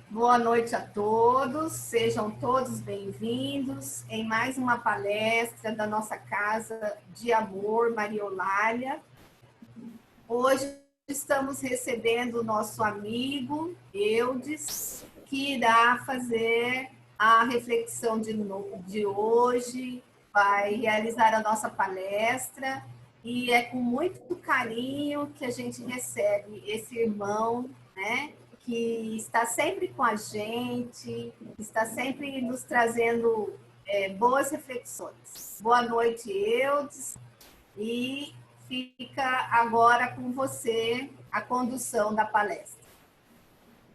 Boa noite a todos, sejam todos bem-vindos em mais uma palestra da nossa Casa de Amor, Maria Eulália. Hoje estamos recebendo o nosso amigo Eudes, que irá fazer a reflexão de hoje, vai realizar a nossa palestra, e é com muito carinho que a gente recebe esse irmão, né? Que está sempre com a gente, está sempre nos trazendo boas reflexões. Boa noite, Eudes, e fica agora com você a condução da palestra.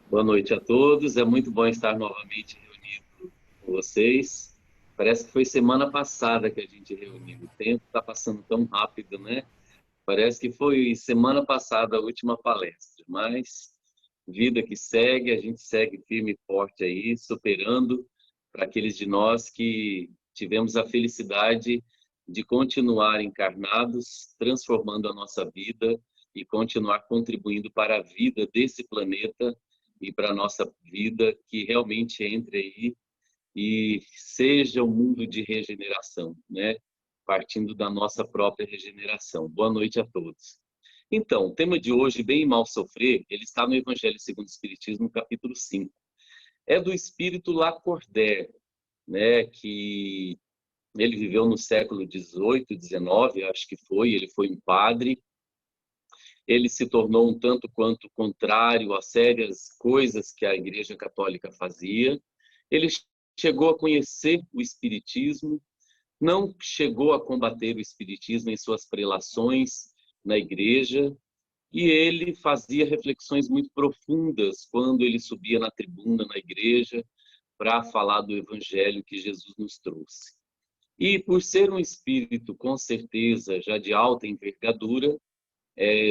Boa noite a todos, é muito bom estar novamente reunido com vocês. Parece que foi semana passada que a gente reuniu, o tempo está passando tão rápido, né? Parece que foi semana passada a última palestra, mas vida que segue, a gente segue firme e forte aí, superando para aqueles de nós que tivemos a felicidade de continuar encarnados, transformando a nossa vida e continuar contribuindo para a vida desse planeta e para a nossa vida, que realmente entre aí e seja um mundo de regeneração, né? Partindo da nossa própria regeneração. Boa noite a todos. Então, o tema de hoje, Bem e Mal Sofrer, ele está no Evangelho segundo o Espiritismo, capítulo 5. É do espírito Lacordaire, né, que ele viveu no século XVIII, XIX, acho que foi, ele foi um padre. Ele se tornou um tanto quanto contrário a sérias coisas que a Igreja Católica fazia. Ele chegou a conhecer o Espiritismo, não chegou a combater o Espiritismo em suas prelações na Igreja, e ele fazia reflexões muito profundas quando ele subia na tribuna na Igreja para falar do Evangelho que Jesus nos trouxe. E por ser um espírito, com certeza, já de alta envergadura,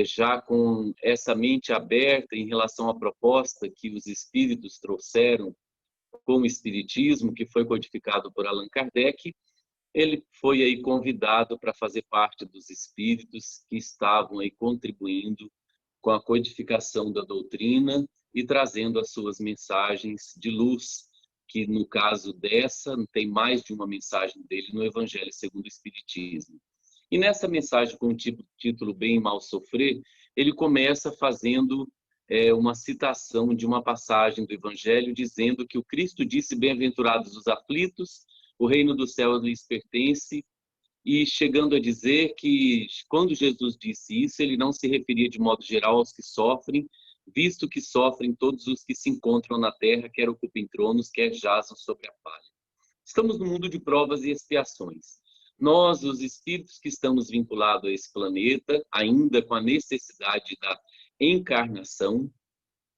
já com essa mente aberta em relação à proposta que os espíritos trouxeram com o espiritismo, que foi codificado por Allan Kardec, ele foi aí convidado para fazer parte dos espíritos que estavam aí contribuindo com a codificação da doutrina e trazendo as suas mensagens de luz, que no caso dessa, tem mais de uma mensagem dele no Evangelho segundo o Espiritismo. E nessa mensagem com o título Bem e Mal Sofrer, ele começa fazendo uma citação de uma passagem do Evangelho, dizendo que o Cristo disse: bem-aventurados os aflitos, o reino do céu lhes pertence, e chegando a dizer que quando Jesus disse isso, ele não se referia de modo geral aos que sofrem, visto que sofrem todos os que se encontram na terra, quer ocupem tronos, quer jazam sobre a palha. Estamos no mundo de provas e expiações. Nós, os espíritos que estamos vinculados a esse planeta, ainda com a necessidade da encarnação,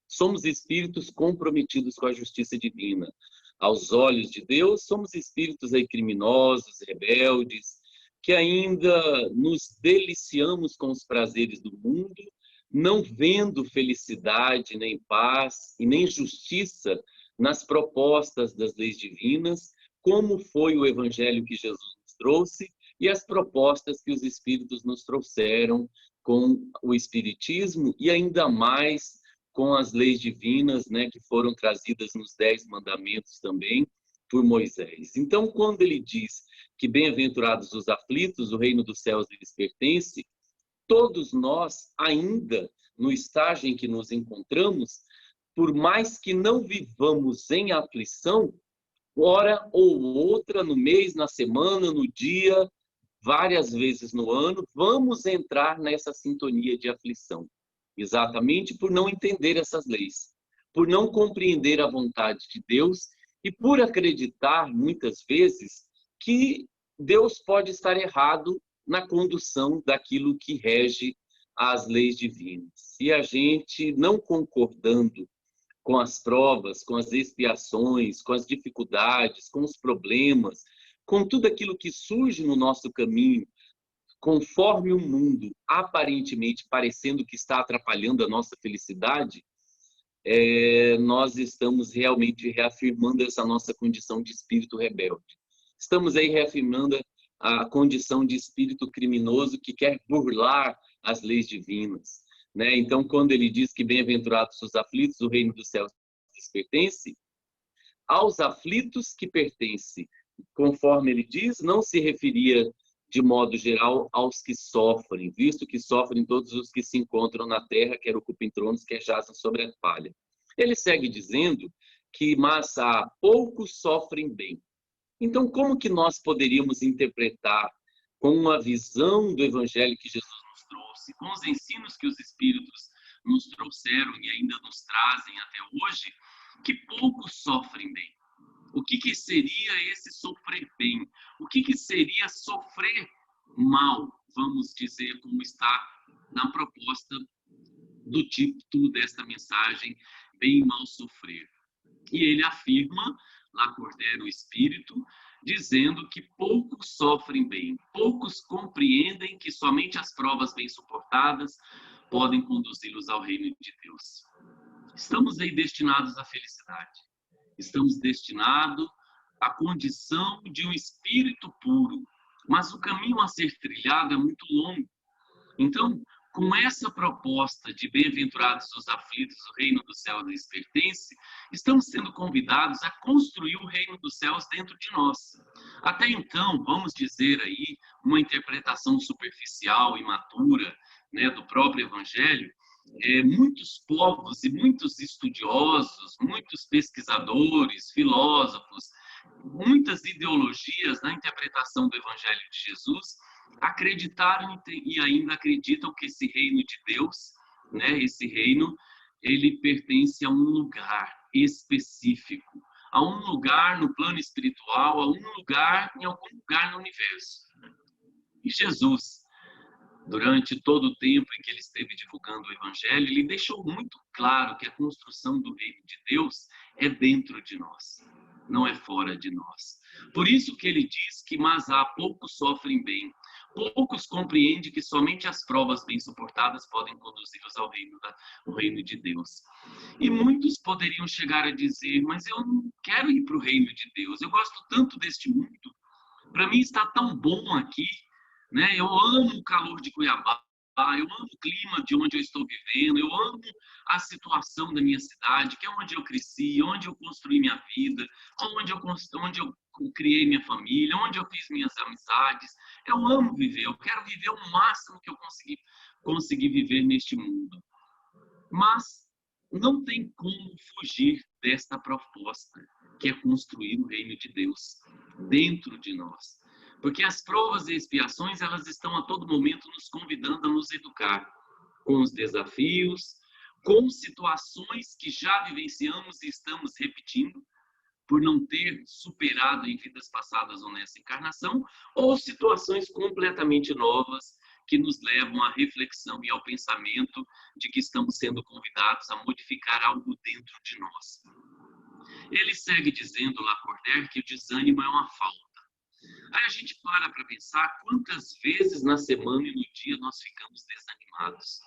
somos espíritos comprometidos com a justiça divina. Aos olhos de Deus, somos espíritos aí criminosos, rebeldes, que ainda nos deliciamos com os prazeres do mundo, não vendo felicidade, nem paz e nem justiça nas propostas das leis divinas, como foi o evangelho que Jesus nos trouxe e as propostas que os espíritos nos trouxeram com o espiritismo e ainda mais com as leis divinas, né, que foram trazidas nos 10 mandamentos também por Moisés. Então, quando ele diz que bem-aventurados os aflitos, o reino dos céus lhes pertence, todos nós, ainda no estágio em que nos encontramos, por mais que não vivamos em aflição, hora ou outra, no mês, na semana, no dia, várias vezes no ano, vamos entrar nessa sintonia de aflição. Exatamente por não entender essas leis, por não compreender a vontade de Deus e por acreditar, muitas vezes, que Deus pode estar errado na condução daquilo que rege as leis divinas. E a gente, não concordando com as provas, com as expiações, com as dificuldades, com os problemas, com tudo aquilo que surge no nosso caminho, conforme o mundo aparentemente parecendo que está atrapalhando a nossa felicidade, nós estamos realmente reafirmando essa nossa condição de espírito rebelde. Estamos aí reafirmando a condição de espírito criminoso que quer burlar as leis divinas, né? Então, quando ele diz que bem-aventurados os aflitos, o reino dos céus lhes pertence, aos aflitos que pertence. Conforme ele diz, não se referia de modo geral aos que sofrem, visto que sofrem todos os que se encontram na terra, quer ocupem tronos, quer jazem sobre a palha. Ele segue dizendo que, mas há poucos sofrem bem. Então, como que nós poderíamos interpretar com uma visão do evangelho que Jesus nos trouxe, com os ensinos que os Espíritos nos trouxeram e ainda nos trazem até hoje, que poucos sofrem bem? O que seria esse sofrer bem? O que seria sofrer mal, vamos dizer, como está na proposta do título desta mensagem, Bem e Mal Sofrer? E ele afirma, Lacordaire, o Espírito, dizendo que poucos sofrem bem, poucos compreendem que somente as provas bem suportadas podem conduzi-los ao reino de Deus. Estamos aí destinados à felicidade. Estamos destinados à condição de um espírito puro. Mas o caminho a ser trilhado é muito longo. Então, com essa proposta de bem-aventurados os aflitos, o reino dos céus lhes pertence, estamos sendo convidados a construir o reino dos céus dentro de nós. Até então, vamos dizer aí, uma interpretação superficial, imatura, né, do próprio evangelho, muitos povos e muitos estudiosos, muitos pesquisadores, filósofos, muitas ideologias na interpretação do Evangelho de Jesus acreditaram e ainda acreditam que esse reino de Deus, né, esse reino, ele pertence a um lugar específico, a um lugar no plano espiritual, a um lugar em algum lugar no universo. E Jesus, durante todo o tempo em que ele esteve divulgando o Evangelho, ele deixou muito claro que a construção do reino de Deus é dentro de nós, não é fora de nós. Por isso que ele diz que, mas há poucos sofrem bem, poucos compreendem que somente as provas bem suportadas podem conduzi-los ao reino de Deus. E muitos poderiam chegar a dizer, mas eu não quero ir para o reino de Deus, eu gosto tanto deste mundo, para mim está tão bom aqui, né? Eu amo o calor de Cuiabá, eu amo o clima de onde eu estou vivendo, eu amo a situação da minha cidade, que é onde eu cresci, onde eu construí minha vida, onde eu criei minha família, onde eu fiz minhas amizades. Eu amo viver, eu quero viver o máximo que eu conseguir viver neste mundo. Mas não tem como fugir desta proposta, que é construir o reino de Deus dentro de nós. Porque as provas e expiações, elas estão a todo momento nos convidando a nos educar com os desafios, com situações que já vivenciamos e estamos repetindo, por não ter superado em vidas passadas ou nessa encarnação, ou situações completamente novas que nos levam à reflexão e ao pensamento de que estamos sendo convidados a modificar algo dentro de nós. Ele segue dizendo, Lacordaire, que o desânimo é uma falta. Aí a gente para pensar quantas vezes na semana e no dia nós ficamos desanimados.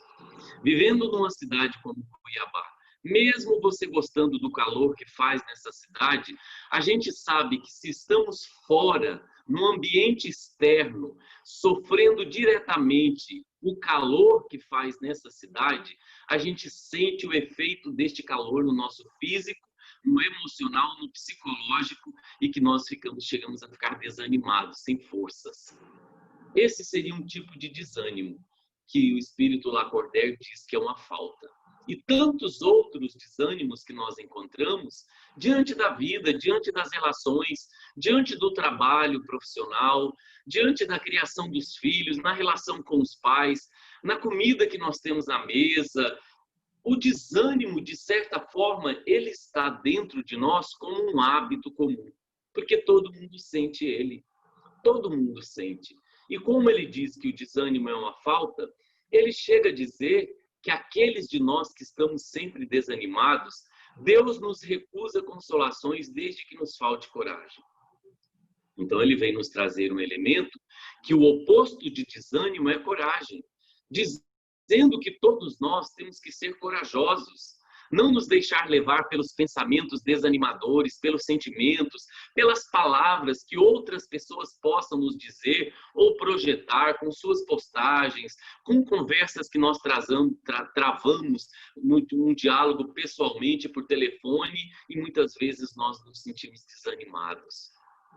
Vivendo numa cidade como Cuiabá, mesmo você gostando do calor que faz nessa cidade, a gente sabe que se estamos fora, no ambiente externo, sofrendo diretamente o calor que faz nessa cidade, a gente sente o efeito deste calor no nosso físico, no emocional, no psicológico, e que nós chegamos a ficar desanimados, sem forças. Esse seria um tipo de desânimo que o espírito Lacordaire diz que é uma falta. E tantos outros desânimos que nós encontramos diante da vida, diante das relações, diante do trabalho profissional, diante da criação dos filhos, na relação com os pais, na comida que nós temos à mesa. O desânimo, de certa forma, ele está dentro de nós como um hábito comum, porque todo mundo sente ele, todo mundo sente. E como ele diz que o desânimo é uma falta, ele chega a dizer que aqueles de nós que estamos sempre desanimados, Deus nos recusa consolações desde que nos falte coragem. Então ele vem nos trazer um elemento que o oposto de desânimo é coragem, dizendo que todos nós temos que ser corajosos, não nos deixar levar pelos pensamentos desanimadores, pelos sentimentos, pelas palavras que outras pessoas possam nos dizer ou projetar com suas postagens, com conversas que nós travamos num diálogo pessoalmente por telefone e muitas vezes nós nos sentimos desanimados.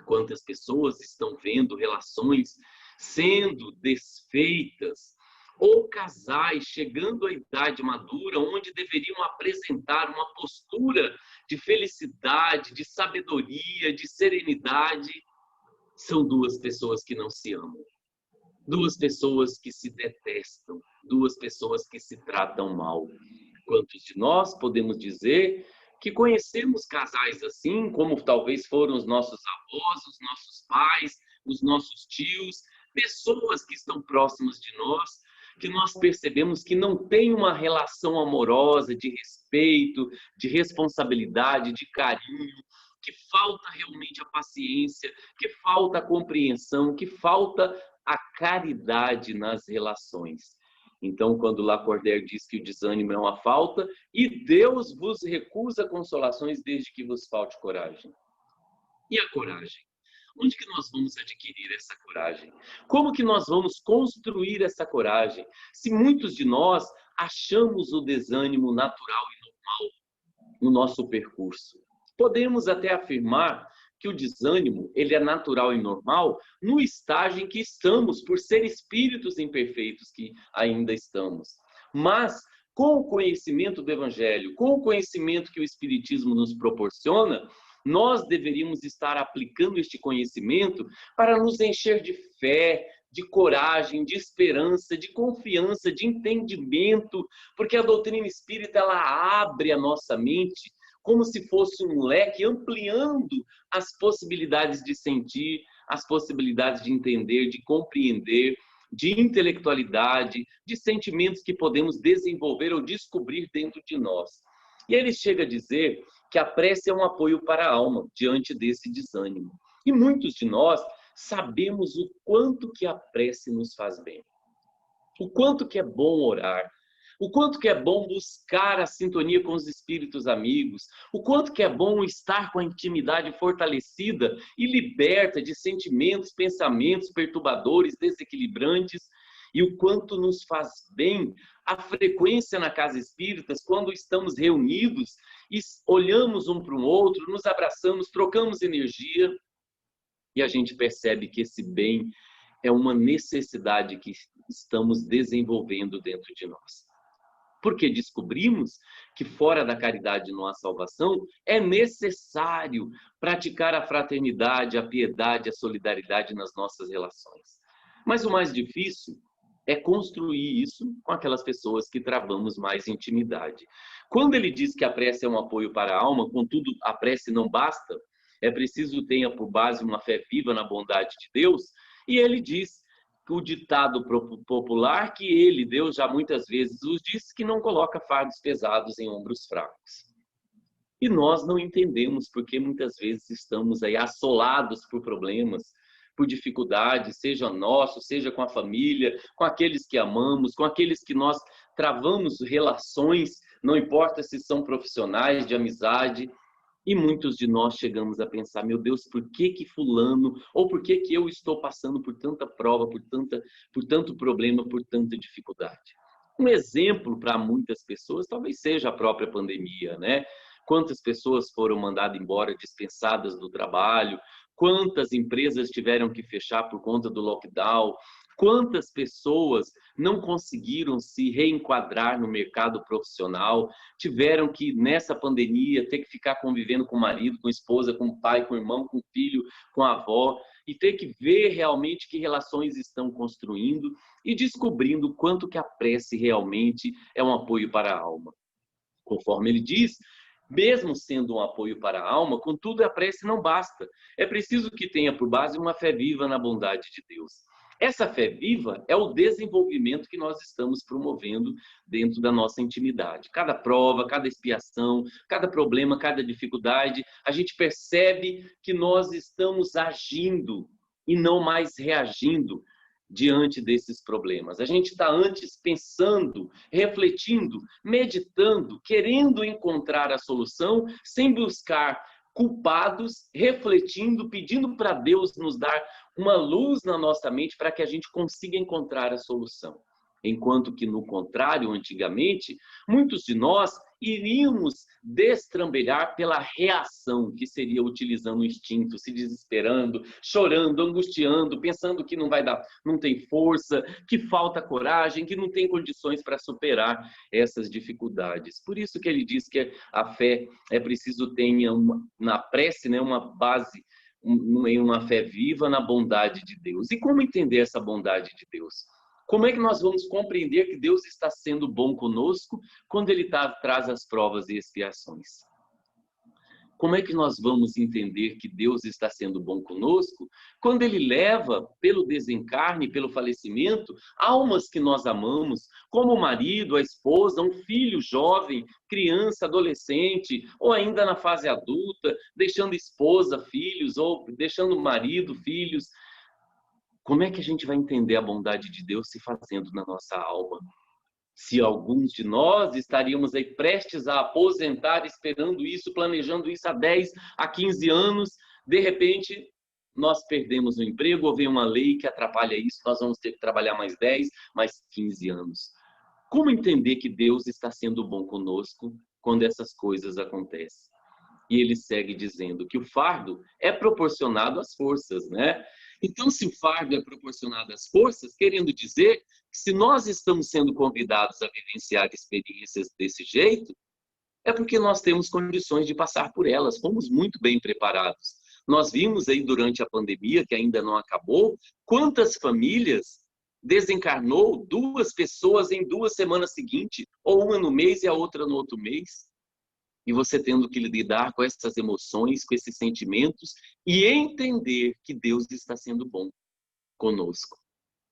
Quantas pessoas estão vendo relações sendo desfeitas, ou casais chegando à idade madura, onde deveriam apresentar uma postura de felicidade, de sabedoria, de serenidade, são duas pessoas que não se amam, duas pessoas que se detestam, duas pessoas que se tratam mal. Quantos de nós podemos dizer que conhecemos casais assim, como talvez foram os nossos avós, os nossos pais, os nossos tios, pessoas que estão próximas de nós, que nós percebemos que não tem uma relação amorosa, de respeito, de responsabilidade, de carinho, que falta realmente a paciência, que falta a compreensão, que falta a caridade nas relações. Então, quando Lacordaire diz que o desânimo é uma falta, e Deus vos recusa consolações desde que vos falte coragem. E a coragem? Onde que nós vamos adquirir essa coragem? Como que nós vamos construir essa coragem? Se muitos de nós achamos o desânimo natural e normal no nosso percurso. Podemos até afirmar que o desânimo ele é natural e normal no estágio em que estamos, por ser espíritos imperfeitos que ainda estamos. Mas, com o conhecimento do Evangelho, com o conhecimento que o Espiritismo nos proporciona, nós deveríamos estar aplicando este conhecimento para nos encher de fé, de coragem, de esperança, de confiança, de entendimento, porque a doutrina espírita ela abre a nossa mente como se fosse um leque, ampliando as possibilidades de sentir, as possibilidades de entender, de compreender, de intelectualidade, de sentimentos que podemos desenvolver ou descobrir dentro de nós. E ele chega a dizer que a prece é um apoio para a alma diante desse desânimo. E muitos de nós sabemos o quanto que a prece nos faz bem. O quanto que é bom orar. O quanto que é bom buscar a sintonia com os espíritos amigos. O quanto que é bom estar com a intimidade fortalecida e liberta de sentimentos, pensamentos perturbadores, desequilibrantes. E o quanto nos faz bem a frequência na casa espírita, quando estamos reunidos e olhamos um para o outro, nos abraçamos, trocamos energia e a gente percebe que esse bem é uma necessidade que estamos desenvolvendo dentro de nós. Porque descobrimos que fora da caridade não há salvação, é necessário praticar a fraternidade, a piedade, a solidariedade nas nossas relações. Mas o mais difícil é construir isso com aquelas pessoas que travamos mais intimidade. Quando ele diz que a prece é um apoio para a alma, contudo, a prece não basta, é preciso tenha por base uma fé viva na bondade de Deus, e ele diz que o ditado popular que ele, Deus, já muitas vezes os disse que não coloca fardos pesados em ombros fracos. E nós não entendemos porque muitas vezes estamos aí assolados por problemas, por dificuldades, seja nosso, seja com a família, com aqueles que amamos, com aqueles que nós travamos relações, não importa se são profissionais, de amizade, e muitos de nós chegamos a pensar, meu Deus, por que que fulano, ou por que que eu estou passando por tanta prova, por tanto problema, por tanta dificuldade? Um exemplo para muitas pessoas talvez seja a própria pandemia, né? Quantas pessoas foram mandadas embora, dispensadas do trabalho, quantas empresas tiveram que fechar por conta do lockdown, quantas pessoas não conseguiram se reenquadrar no mercado profissional, tiveram que, nessa pandemia, ter que ficar convivendo com o marido, com a esposa, com o pai, com o irmão, com o filho, com a avó, e ter que ver realmente que relações estão construindo e descobrindo quanto que a prece realmente é um apoio para a alma. Conforme ele diz, mesmo sendo um apoio para a alma, contudo a prece não basta. É preciso que tenha por base uma fé viva na bondade de Deus. Essa fé viva é o desenvolvimento que nós estamos promovendo dentro da nossa intimidade. Cada prova, cada expiação, cada problema, cada dificuldade, a gente percebe que nós estamos agindo e não mais reagindo. diante desses problemas? A gente está antes pensando, refletindo, meditando, querendo encontrar a solução, sem buscar culpados, refletindo, pedindo para Deus nos dar uma luz na nossa mente para que a gente consiga encontrar a solução. Enquanto que, no contrário, antigamente, muitos de nós iríamos destrambelhar pela reação, que seria utilizando o instinto, se desesperando, chorando, angustiando, pensando que não vai dar, não tem força, que falta coragem, que não tem condições para superar essas dificuldades. Por isso que ele diz que a fé é preciso ter na prece, né, uma base em uma fé viva na bondade de Deus. E como entender essa bondade de Deus? Como é que nós vamos compreender que Deus está sendo bom conosco quando Ele traz as provas e expiações? Como é que nós vamos entender que Deus está sendo bom conosco quando Ele leva, pelo desencarne, pelo falecimento, almas que nós amamos, como o marido, a esposa, um filho jovem, criança, adolescente, ou ainda na fase adulta, deixando esposa, filhos, ou deixando marido, filhos. Como é que a gente vai entender a bondade de Deus se fazendo na nossa alma? Se alguns de nós estaríamos aí prestes a aposentar, esperando isso, planejando isso há 10, a 15 anos, de repente nós perdemos o emprego ou vem uma lei que atrapalha isso, nós vamos ter que trabalhar mais 10, mais 15 anos. Como entender que Deus está sendo bom conosco quando essas coisas acontecem? E ele segue dizendo que o fardo é proporcionado às forças, né? Então, se o fardo é proporcionado às forças, querendo dizer que se nós estamos sendo convidados a vivenciar experiências desse jeito, é porque nós temos condições de passar por elas, fomos muito bem preparados. Nós vimos aí durante a pandemia, que ainda não acabou, quantas famílias desencarnou 2 pessoas em 2 semanas seguintes, ou uma no mês e a outra no outro mês. E você tendo que lidar com essas emoções, com esses sentimentos e entender que Deus está sendo bom conosco.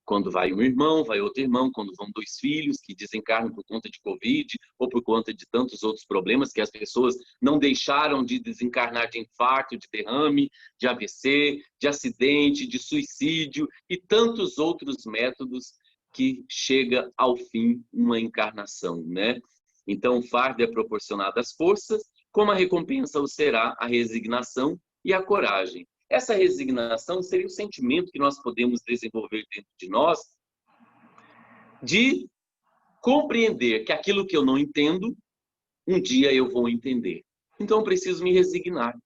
Quando vai um irmão, vai outro irmão, quando vão 2 filhos que desencarnam por conta de Covid ou por conta de tantos outros problemas que as pessoas não deixaram de desencarnar, de infarto, de derrame, de AVC, de acidente, de suicídio e tantos outros métodos que chega ao fim uma encarnação, né? Então, o fardo é proporcionado às forças, como a recompensa o será a resignação e a coragem. Essa resignação seria o sentimento que nós podemos desenvolver dentro de nós de compreender que aquilo que eu não entendo, um dia eu vou entender. Então, eu preciso me resignar,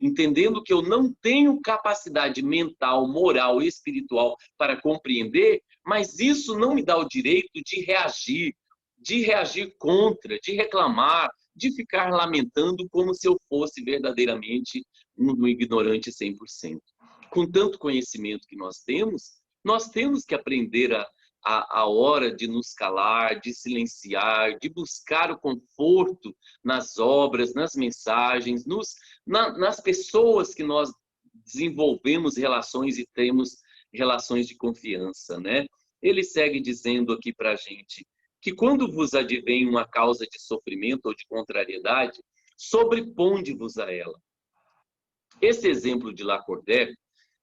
entendendo que eu não tenho capacidade mental, moral e espiritual para compreender, mas isso não me dá o direito de reagir contra, de reclamar, de ficar lamentando como se eu fosse verdadeiramente um ignorante 100%. Com tanto conhecimento que nós temos que aprender a hora de nos calar, de silenciar, de buscar o conforto nas obras, nas mensagens, nas pessoas que nós desenvolvemos relações e temos relações de confiança, né? Ele segue dizendo aqui para a gente que quando vos advém uma causa de sofrimento ou de contrariedade, sobreponde-vos a ela. Esse exemplo de Lacordaire,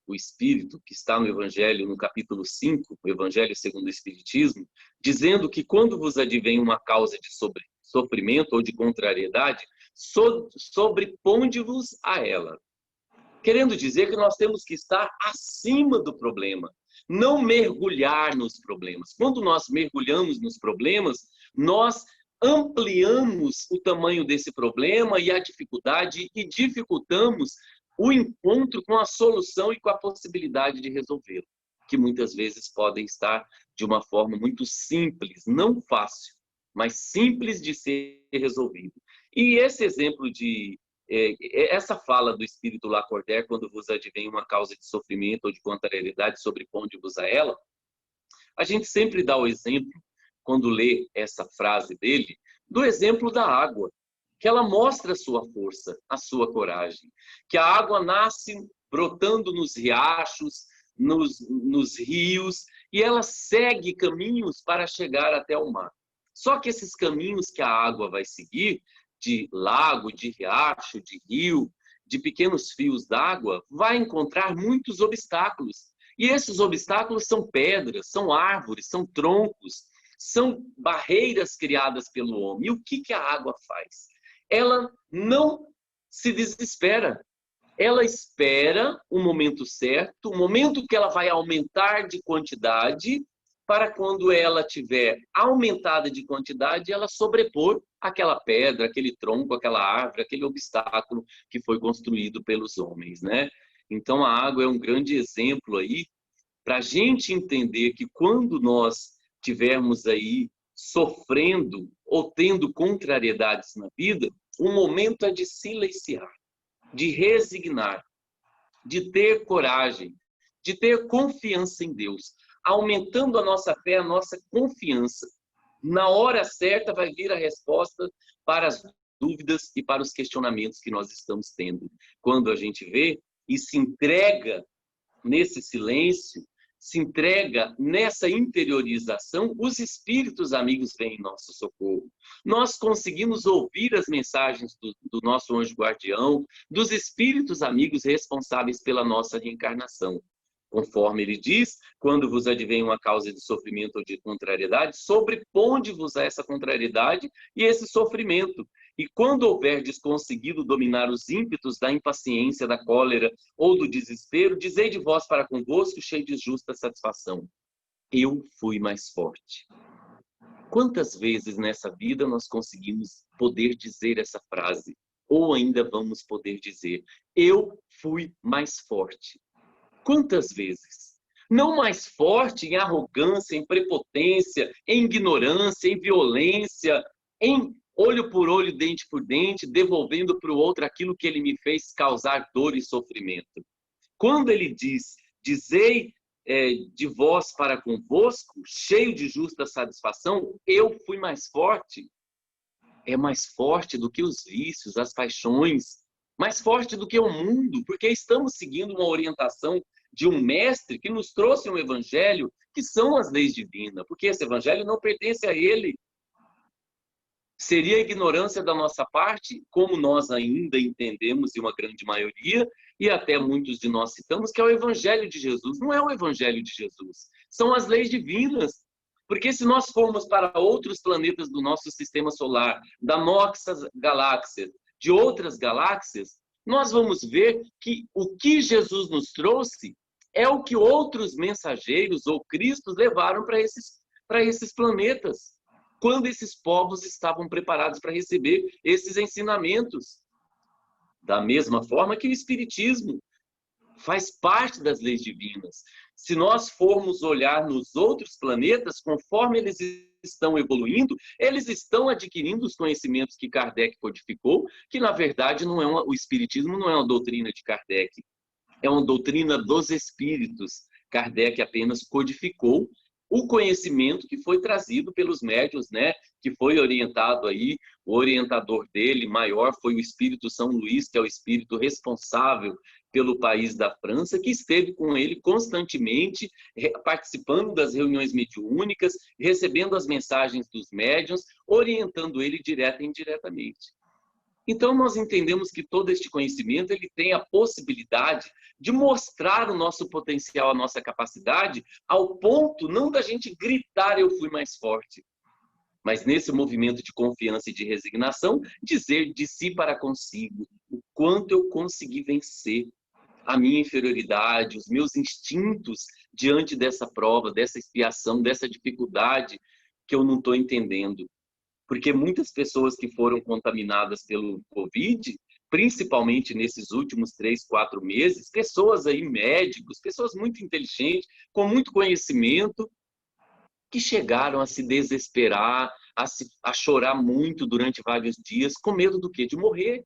o Espírito, que está no Evangelho, no capítulo 5, o Evangelho segundo o Espiritismo, dizendo que quando vos advém uma causa de sofrimento ou de contrariedade, sobreponde-vos a ela. Querendo dizer que nós temos que estar acima do problema, não mergulhar nos problemas. Quando nós mergulhamos nos problemas, nós ampliamos o tamanho desse problema e a dificuldade e dificultamos o encontro com a solução e com a possibilidade de resolvê-lo, que muitas vezes podem estar de uma forma muito simples, não fácil, mas simples de ser resolvido. E esse exemplo essa fala do Espírito Lacordaire, quando vos advém uma causa de sofrimento ou de contrariedade, sobreponde-vos a ela, a gente sempre dá o exemplo, quando lê essa frase dele, do exemplo da água, que ela mostra a sua força, a sua coragem, que a água nasce brotando nos riachos, nos rios, e ela segue caminhos para chegar até o mar. Só que esses caminhos que a água vai seguir, de lago, de riacho, de rio, de pequenos fios d'água, vai encontrar muitos obstáculos E esses obstáculos são pedras, são árvores, são troncos, são barreiras criadas pelo homem. E o que a água faz? Ela não se desespera. Ela espera o momento certo, o momento que ela vai aumentar de quantidade, para quando ela tiver aumentada de quantidade, ela sobrepor aquela pedra, aquele tronco, aquela árvore, aquele obstáculo que foi construído pelos homens, né? Então, a água é um grande exemplo aí para a gente entender que quando nós tivermos aí sofrendo ou tendo contrariedades na vida, o momento é de silenciar, de resignar, de ter coragem, de ter confiança em Deus, aumentando a nossa fé, a nossa confiança. Na hora certa vai vir a resposta para as dúvidas e para os questionamentos que nós estamos tendo. Quando a gente vê e se entrega nesse silêncio, se entrega nessa interiorização, os espíritos amigos vêm em nosso socorro. Nós conseguimos ouvir as mensagens do nosso anjo guardião, dos espíritos amigos responsáveis pela nossa reencarnação. Conforme ele diz, quando vos advém uma causa de sofrimento ou de contrariedade, sobreponde-vos a essa contrariedade e esse sofrimento. E quando houverdes conseguido dominar os ímpetos da impaciência, da cólera ou do desespero, dizei de vós para convosco, cheio de justa satisfação: eu fui mais forte. Quantas vezes nessa vida nós conseguimos poder dizer essa frase? Ou ainda vamos poder dizer: eu fui mais forte. Quantas vezes? Não mais forte em arrogância, em prepotência, em ignorância, em violência, em olho por olho, dente por dente, devolvendo para o outro aquilo que ele me fez causar dor e sofrimento. Quando ele diz, dizei de vós para convosco, cheio de justa satisfação, eu fui mais forte. É mais forte do que os vícios, as paixões, mais forte do que o mundo, porque estamos seguindo uma orientação de um mestre que nos trouxe um evangelho que são as leis divinas, porque esse evangelho não pertence a ele. Seria ignorância da nossa parte, como nós ainda entendemos, e uma grande maioria, e até muitos de nós citamos, que é o evangelho de Jesus. Não é o evangelho de Jesus, são as leis divinas. Porque se nós formos para outros planetas do nosso sistema solar, da nossa galáxia, de outras galáxias, nós vamos ver que o que Jesus nos trouxe é o que outros mensageiros ou cristos levaram para esses planetas, quando esses povos estavam preparados para receber esses ensinamentos. Da mesma forma que o Espiritismo faz parte das leis divinas. Se nós formos olhar nos outros planetas, conforme eles estão evoluindo, eles estão adquirindo os conhecimentos que Kardec codificou, que na verdade não é o Espiritismo não é uma doutrina de Kardec, é uma doutrina dos espíritos. Kardec apenas codificou o conhecimento que foi trazido pelos médiuns, né? Que foi orientado aí, o orientador dele maior foi o Espírito São Luís, que é o espírito responsável pelo país da França, que esteve com ele constantemente, participando das reuniões mediúnicas, recebendo as mensagens dos médiuns, orientando ele direta e indiretamente. Então, nós entendemos que todo este conhecimento ele tem a possibilidade de mostrar o nosso potencial, a nossa capacidade, ao ponto não da gente gritar eu fui mais forte, mas nesse movimento de confiança e de resignação, dizer de si para consigo o quanto eu consegui vencer a minha inferioridade, os meus instintos diante dessa prova, dessa expiação, dessa dificuldade que eu não estou entendendo. Porque muitas pessoas que foram contaminadas pelo Covid, principalmente nesses últimos 3, 4 meses, pessoas aí, médicos, pessoas muito inteligentes, com muito conhecimento, que chegaram a se desesperar, a chorar muito durante vários dias, com medo do quê? De morrer.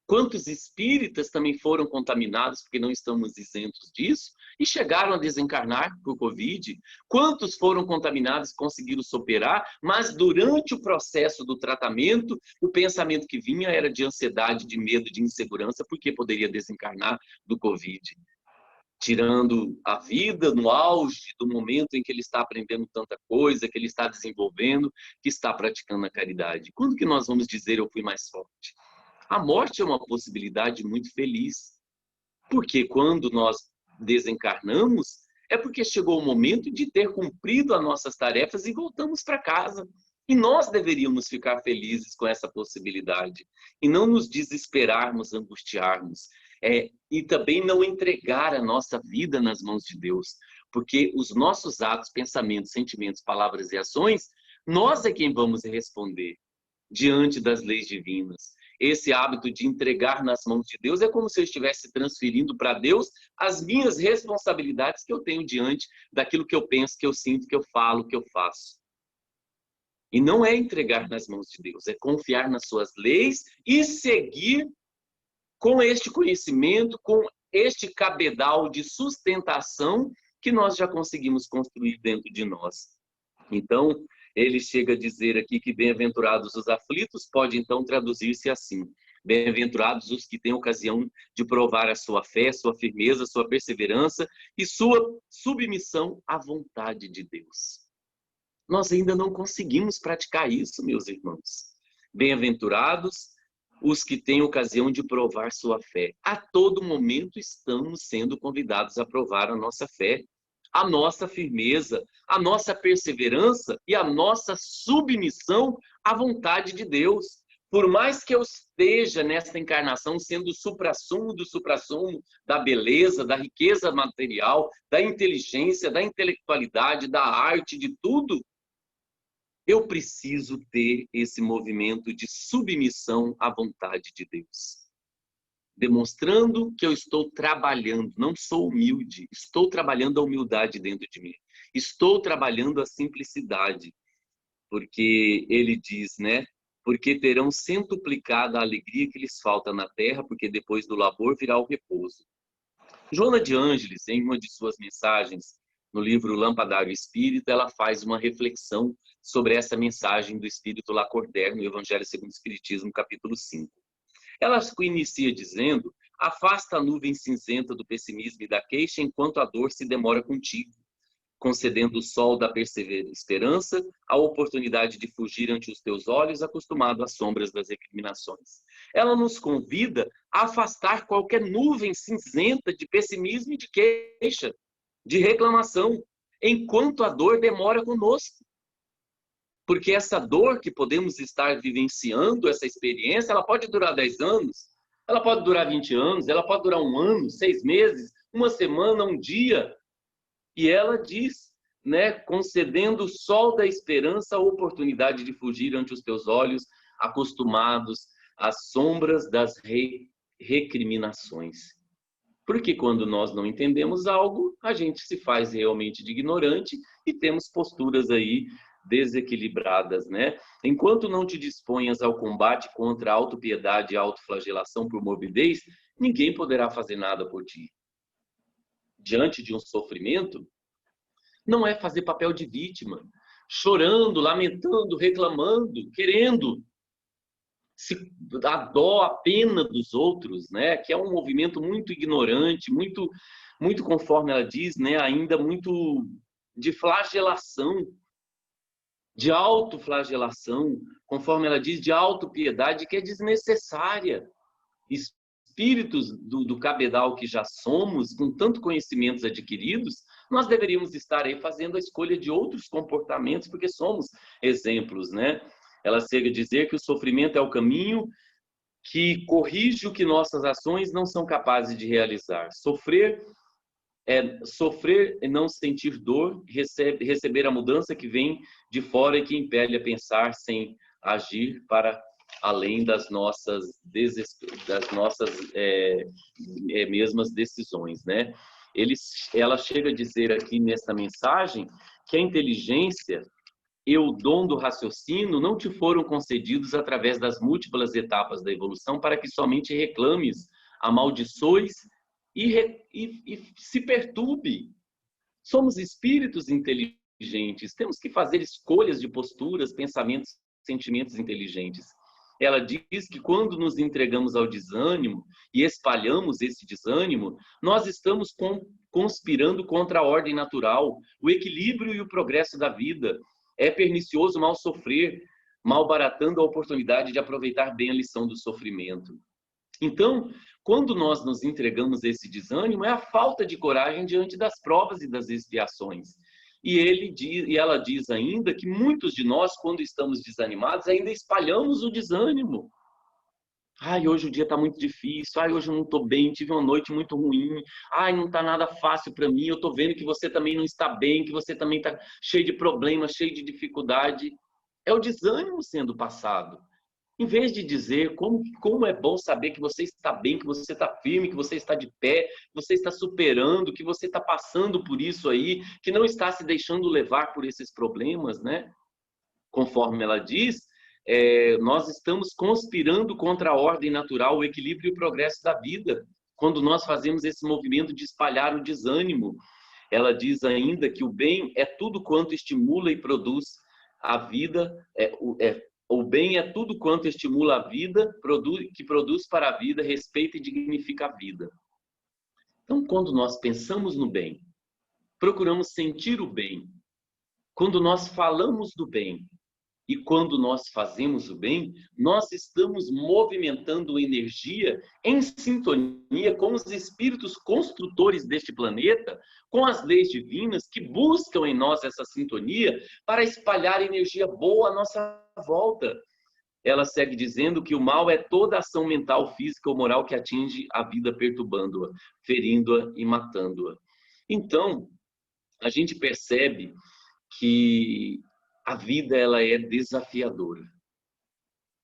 Quantos espíritas também foram contaminados, porque não estamos isentos disso, e chegaram a desencarnar por Covid? Quantos foram contaminados e conseguiram superar, mas durante o processo do tratamento, o pensamento que vinha era de ansiedade, de medo, de insegurança, porque poderia desencarnar do Covid? Tirando a vida no auge do momento em que ele está aprendendo tanta coisa, que ele está desenvolvendo, que está praticando a caridade. Quando que nós vamos dizer eu fui mais forte? A morte é uma possibilidade muito feliz, porque quando nós desencarnamos, é porque chegou o momento de ter cumprido as nossas tarefas e voltamos para casa. E nós deveríamos ficar felizes com essa possibilidade e não nos desesperarmos, angustiarmos. E também não entregar a nossa vida nas mãos de Deus, porque os nossos atos, pensamentos, sentimentos, palavras e ações, nós é quem vamos responder diante das leis divinas. Esse hábito de entregar nas mãos de Deus é como se eu estivesse transferindo para Deus as minhas responsabilidades que eu tenho diante daquilo que eu penso, que eu sinto, que eu falo, que eu faço. E não é entregar nas mãos de Deus, é confiar nas suas leis e seguir com este conhecimento, com este cabedal de sustentação que nós já conseguimos construir dentro de nós. Então, ele chega a dizer aqui que bem-aventurados os aflitos, pode então traduzir-se assim: bem-aventurados os que têm ocasião de provar a sua fé, sua firmeza, sua perseverança e sua submissão à vontade de Deus. Nós ainda não conseguimos praticar isso, meus irmãos. Bem-aventurados os que têm ocasião de provar sua fé. A todo momento estamos sendo convidados a provar a nossa fé, a nossa firmeza, a nossa perseverança e a nossa submissão à vontade de Deus. Por mais que eu esteja nesta encarnação sendo o suprassumo do suprassumo da beleza, da riqueza material, da inteligência, da intelectualidade, da arte, de tudo, eu preciso ter esse movimento de submissão à vontade de Deus. Demonstrando que eu estou trabalhando, não sou humilde, estou trabalhando a humildade dentro de mim. Estou trabalhando a simplicidade. Porque ele diz, né? Porque terão centuplicada a alegria que lhes falta na terra, porque depois do labor virá o repouso. Joana de Ângeles, em uma de suas mensagens, no livro Lampadário Espírita, ela faz uma reflexão sobre essa mensagem do Espírito Lacordaire, no Evangelho segundo o Espiritismo, capítulo 5. Ela inicia dizendo: afasta a nuvem cinzenta do pessimismo e da queixa, enquanto a dor se demora contigo, concedendo o sol da esperança, a oportunidade de fugir ante os teus olhos, acostumado às sombras das recriminações. Ela nos convida a afastar qualquer nuvem cinzenta de pessimismo e de queixa, de reclamação, enquanto a dor demora conosco. Porque essa dor que podemos estar vivenciando, essa experiência, ela pode durar 10 anos, ela pode durar 20 anos, ela pode durar 1 ano, 6 meses, 1 semana, 1 dia. E ela diz, né, concedendo o sol da esperança a oportunidade de fugir ante os teus olhos, acostumados às sombras das recriminações. Porque quando nós não entendemos algo, a gente se faz realmente de ignorante e temos posturas aí desequilibradas, né? Enquanto não te disponhas ao combate contra a autopiedade e a autoflagelação por morbidez, ninguém poderá fazer nada por ti. Diante de um sofrimento, não é fazer papel de vítima, chorando, lamentando, reclamando, querendo a dó, a pena dos outros, né? Que é um movimento muito ignorante, muito conforme ela diz, né? Ainda muito de flagelação, de autoflagelação, conforme ela diz, de autopiedade, que é desnecessária. Espíritos do cabedal que já somos, com tanto conhecimentos adquiridos, nós deveríamos estar aí fazendo a escolha de outros comportamentos, porque somos exemplos, né? Ela chega a dizer que o sofrimento é o caminho que corrige o que nossas ações não são capazes de realizar. Sofrer e não sentir dor, receber a mudança que vem de fora e que impele a pensar sem agir para além das nossas mesmas decisões, né? Ela chega a dizer aqui nessa mensagem que a inteligência e o dom do raciocínio não te foram concedidos através das múltiplas etapas da evolução para que somente reclames, amaldiçoes e se perturbe. Somos espíritos inteligentes, temos que fazer escolhas de posturas, pensamentos, sentimentos inteligentes. Ela diz que quando nos entregamos ao desânimo e espalhamos esse desânimo, nós estamos conspirando contra a ordem natural, o equilíbrio e o progresso da vida. É pernicioso mal sofrer, malbaratando a oportunidade de aproveitar bem a lição do sofrimento. Então, quando nós nos entregamos a esse desânimo, é a falta de coragem diante das provas e das expiações. E ela diz ainda que muitos de nós, quando estamos desanimados, ainda espalhamos o desânimo. Ai, hoje o dia está muito difícil. Ai, hoje eu não estou bem, tive uma noite muito ruim. Ai, não está nada fácil para mim. Eu estou vendo que você também não está bem, que você também está cheio de problemas, cheio de dificuldade. É o desânimo sendo passado. Em vez de dizer como é bom saber que você está bem, que você está firme, que você está de pé, que você está superando, que você está passando por isso aí, que não está se deixando levar por esses problemas, né? Conforme ela diz, nós estamos conspirando contra a ordem natural, o equilíbrio e o progresso da vida, quando nós fazemos esse movimento de espalhar o desânimo. Ela diz ainda que o bem é tudo quanto estimula e produz a vida, o bem é tudo quanto estimula a vida, que produz para a vida, respeita e dignifica a vida. Então, quando nós pensamos no bem, procuramos sentir o bem, quando nós falamos do bem e quando nós fazemos o bem, nós estamos movimentando energia em sintonia com os espíritos construtores deste planeta, com as leis divinas que buscam em nós essa sintonia para espalhar energia boa à nossa volta. Ela segue dizendo que o mal é toda ação mental, física ou moral que atinge a vida perturbando-a, ferindo-a e matando-a. Então, a gente percebe que a vida ela é desafiadora.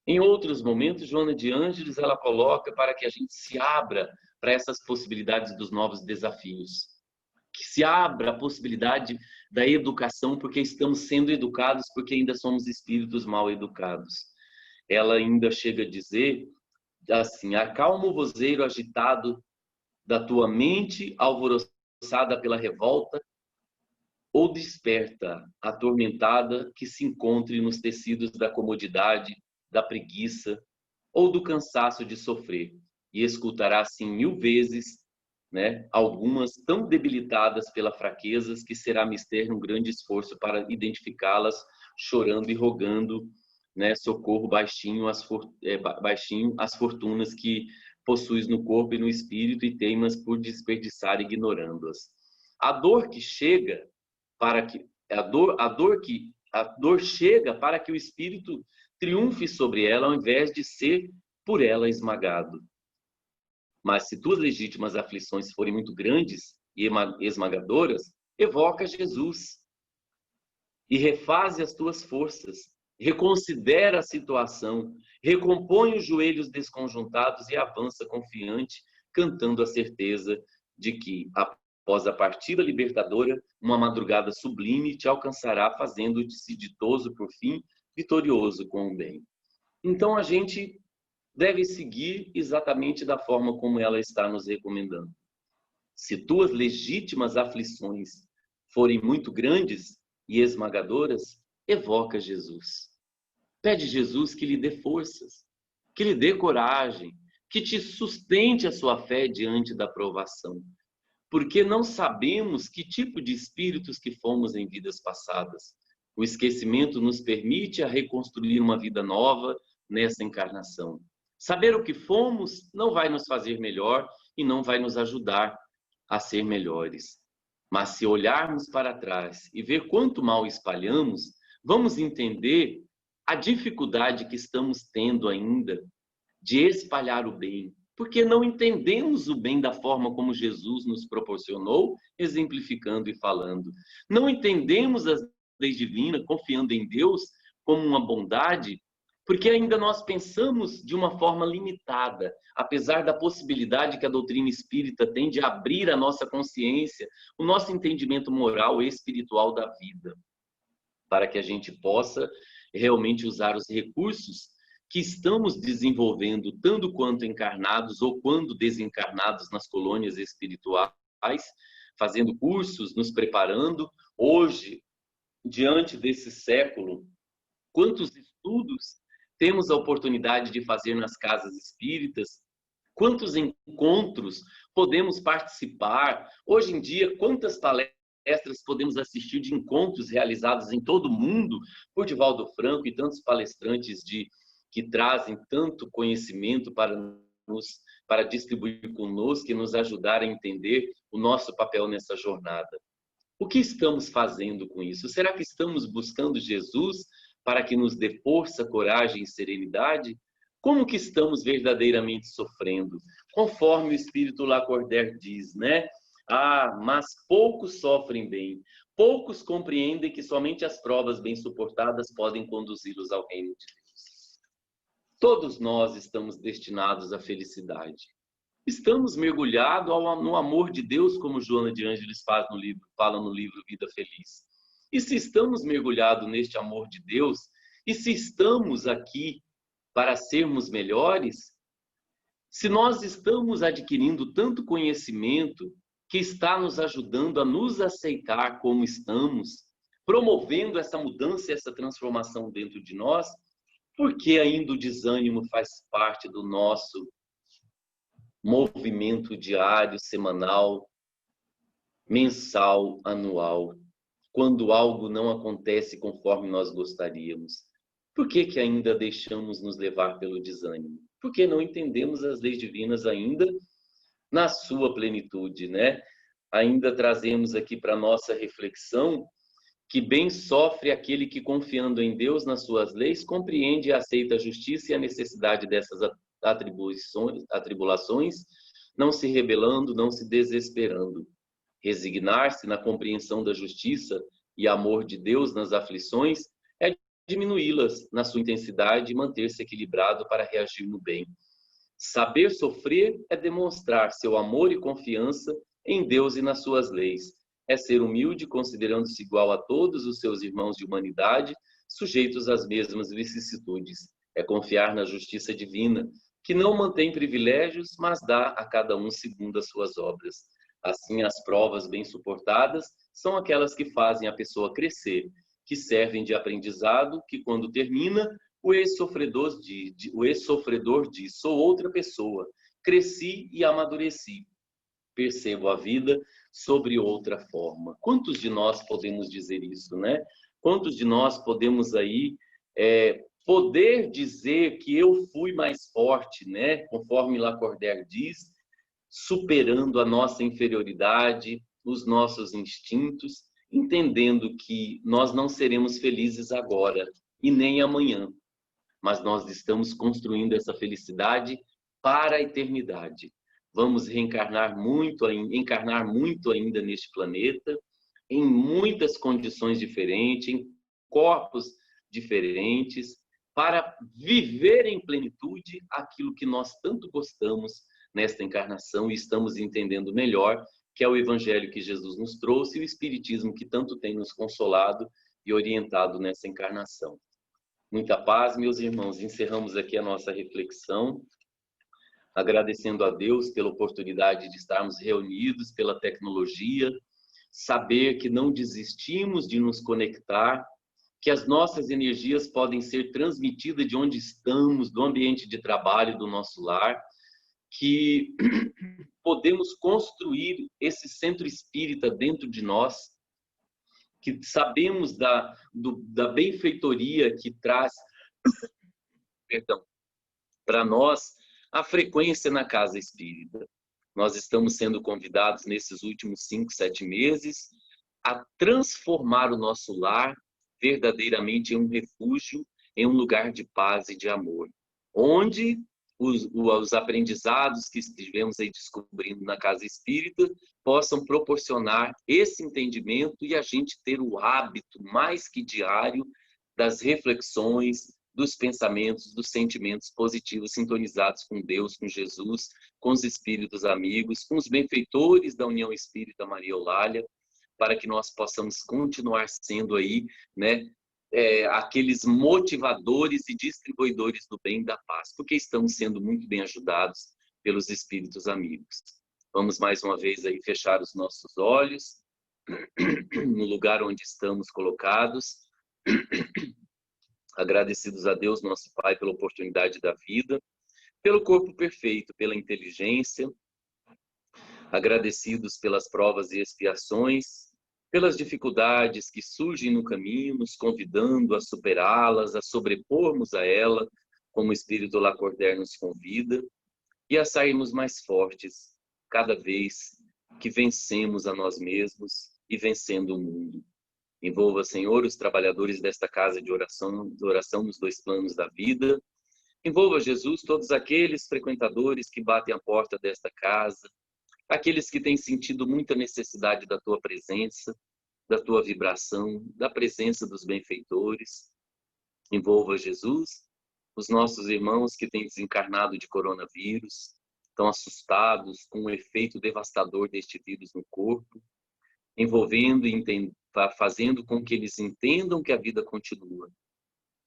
Em outros momentos, Joana de Ângeles ela coloca para que a gente se abra para essas possibilidades dos novos desafios. Que se abra a possibilidade da educação, porque estamos sendo educados, porque ainda somos espíritos mal educados. Ela ainda chega a dizer assim: acalma o vozeiro agitado da tua mente alvoroçada pela revolta, ou desperta atormentada que se encontre nos tecidos da comodidade, da preguiça ou do cansaço de sofrer, e escutará assim 1000 vezes, né, algumas tão debilitadas pela fraquezas que será mister um grande esforço para identificá-las, chorando e rogando, né, socorro baixinho as fortunas que possuis no corpo e no espírito e teimas por desperdiçar ignorando-as. A dor que chega para que a dor chega para que o espírito triunfe sobre ela ao invés de ser por ela esmagado. Mas se tuas legítimas aflições forem muito grandes e esmagadoras, evoca Jesus e refaze as tuas forças, reconsidera a situação, recompõe os joelhos desconjuntados e avança confiante, cantando a certeza de que após a partida libertadora, uma madrugada sublime te alcançará, fazendo-te ditoso por fim, vitorioso com o bem. Então a gente deve seguir exatamente da forma como ela está nos recomendando. Se tuas legítimas aflições forem muito grandes e esmagadoras, evoca Jesus. Pede Jesus que lhe dê forças, que lhe dê coragem, que te sustente a sua fé diante da provação. Porque não sabemos que tipo de espíritos que fomos em vidas passadas. O esquecimento nos permite a reconstruir uma vida nova nessa encarnação. Saber o que fomos não vai nos fazer melhor e não vai nos ajudar a ser melhores. Mas se olharmos para trás e ver quanto mal espalhamos, vamos entender a dificuldade que estamos tendo ainda de espalhar o bem, porque não entendemos o bem da forma como Jesus nos proporcionou, exemplificando e falando. Não entendemos as leis divinas, confiando em Deus como uma bondade, porque ainda nós pensamos de uma forma limitada, apesar da possibilidade que a doutrina espírita tem de abrir a nossa consciência, o nosso entendimento moral e espiritual da vida, para que a gente possa realmente usar os recursos que estamos desenvolvendo, tanto quanto encarnados ou quando desencarnados nas colônias espirituais, fazendo cursos, nos preparando. Hoje, diante desse século, quantos estudos temos a oportunidade de fazer nas casas espíritas? Quantos encontros podemos participar? Hoje em dia, quantas palestras podemos assistir de encontros realizados em todo o mundo por Divaldo Franco e tantos palestrantes que trazem tanto conhecimento para para distribuir conosco e nos ajudar a entender o nosso papel nessa jornada. O que estamos fazendo com isso? Será que estamos buscando Jesus para que nos dê força, coragem e serenidade? Como que estamos verdadeiramente sofrendo? Conforme o Espírito Lacordaire diz, né? Mas poucos sofrem bem. Poucos compreendem que somente as provas bem suportadas podem conduzi-los ao reino de Deus. Todos nós estamos destinados à felicidade. Estamos mergulhados no amor de Deus, como Joana de Ângeles fala no livro Vida Feliz. E se estamos mergulhados neste amor de Deus, e se estamos aqui para sermos melhores, se nós estamos adquirindo tanto conhecimento que está nos ajudando a nos aceitar como estamos, promovendo essa mudança e essa transformação dentro de nós, por que ainda o desânimo faz parte do nosso movimento diário, semanal, mensal, anual, quando algo não acontece conforme nós gostaríamos? Por que ainda deixamos nos levar pelo desânimo? Porque não entendemos as leis divinas ainda na sua plenitude, né? Ainda trazemos aqui para nossa reflexão que bem sofre aquele que, confiando em Deus, nas suas leis, compreende e aceita a justiça e a necessidade dessas atribulações, não se rebelando, não se desesperando. Resignar-se na compreensão da justiça e amor de Deus nas aflições é diminuí-las na sua intensidade e manter-se equilibrado para reagir no bem. Saber sofrer é demonstrar seu amor e confiança em Deus e nas suas leis. É ser humilde, considerando-se igual a todos os seus irmãos de humanidade, sujeitos às mesmas vicissitudes. É confiar na justiça divina, que não mantém privilégios, mas dá a cada um segundo as suas obras. Assim, as provas bem suportadas são aquelas que fazem a pessoa crescer, que servem de aprendizado, que quando termina, o ex-sofredor diz, sou outra pessoa, cresci e amadureci. Percebo a vida sobre outra forma. Quantos de nós podemos dizer isso, né? Quantos de nós podemos aí poder dizer que eu fui mais forte, né? Conforme Lacordaire diz, superando a nossa inferioridade, os nossos instintos, entendendo que nós não seremos felizes agora e nem amanhã, mas nós estamos construindo essa felicidade para a eternidade. Vamos encarnar muito ainda neste planeta, em muitas condições diferentes, em corpos diferentes, para viver em plenitude aquilo que nós tanto gostamos nesta encarnação e estamos entendendo melhor, que é o Evangelho que Jesus nos trouxe e o Espiritismo que tanto tem nos consolado e orientado nessa encarnação. Muita paz, meus irmãos. Encerramos aqui a nossa reflexão, agradecendo a Deus pela oportunidade de estarmos reunidos, pela tecnologia, saber que não desistimos de nos conectar, que as nossas energias podem ser transmitidas de onde estamos, do ambiente de trabalho, do nosso lar, que podemos construir esse centro espírita dentro de nós, que sabemos da benfeitoria que traz, para nós a frequência na casa espírita. Nós estamos sendo convidados nesses últimos 5, 7 meses a transformar o nosso lar verdadeiramente em um refúgio, em um lugar de paz e de amor, onde os aprendizados que estivemos aí descobrindo na casa espírita possam proporcionar esse entendimento e a gente ter o hábito mais que diário das reflexões, dos pensamentos, dos sentimentos positivos sintonizados com Deus, com Jesus, com os espíritos amigos, com os benfeitores da União Espírita Maria Eulália, para que nós possamos continuar sendo aí, né, aqueles motivadores e distribuidores do bem e da paz, porque estamos sendo muito bem ajudados pelos espíritos amigos. Vamos mais uma vez aí fechar os nossos olhos no lugar onde estamos colocados, agradecidos a Deus, nosso Pai, pela oportunidade da vida, pelo corpo perfeito, pela inteligência, agradecidos pelas provas e expiações, pelas dificuldades que surgem no caminho, nos convidando a superá-las, a sobrepormos a ela, como o Espírito Lacordaire nos convida, e a sairmos mais fortes cada vez que vencemos a nós mesmos e vencendo o mundo. Envolva, Senhor, os trabalhadores desta casa de oração nos 2 planos da vida. Envolva, Jesus, todos aqueles frequentadores que batem a porta desta casa, aqueles que têm sentido muita necessidade da tua presença, da tua vibração, da presença dos benfeitores. Envolva, Jesus, os nossos irmãos que têm desencarnado de coronavírus, estão assustados com o efeito devastador deste vírus no corpo, envolvendo e fazendo com que eles entendam que a vida continua,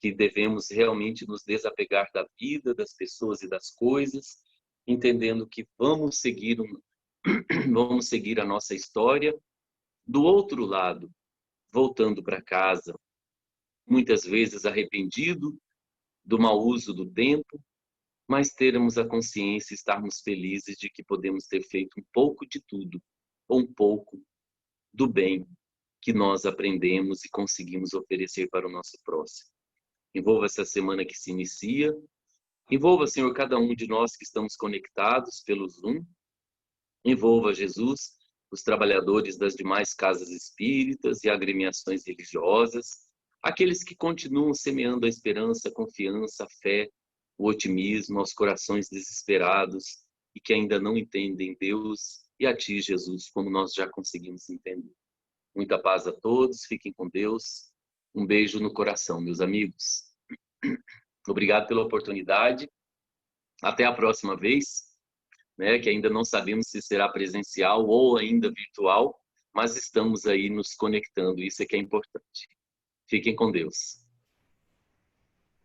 que devemos realmente nos desapegar da vida, das pessoas e das coisas, entendendo que vamos seguir a nossa história do outro lado, voltando para casa, muitas vezes arrependido do mau uso do tempo, mas termos a consciência e estarmos felizes de que podemos ter feito um pouco de tudo, ou um pouco do bem que nós aprendemos e conseguimos oferecer para o nosso próximo. Envolva essa semana que se inicia, envolva, Senhor, cada um de nós que estamos conectados pelo Zoom, envolva, Jesus, os trabalhadores das demais casas espíritas e agremiações religiosas, aqueles que continuam semeando a esperança, a confiança, a fé, o otimismo aos corações desesperados e que ainda não entendem Deus e a Ti, Jesus, como nós já conseguimos entender. Muita paz a todos, fiquem com Deus. Um beijo no coração, meus amigos. Obrigado pela oportunidade. Até a próxima vez, né, que ainda não sabemos se será presencial ou ainda virtual, mas estamos aí nos conectando, isso é que é importante. Fiquem com Deus.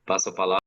Passo a palavra.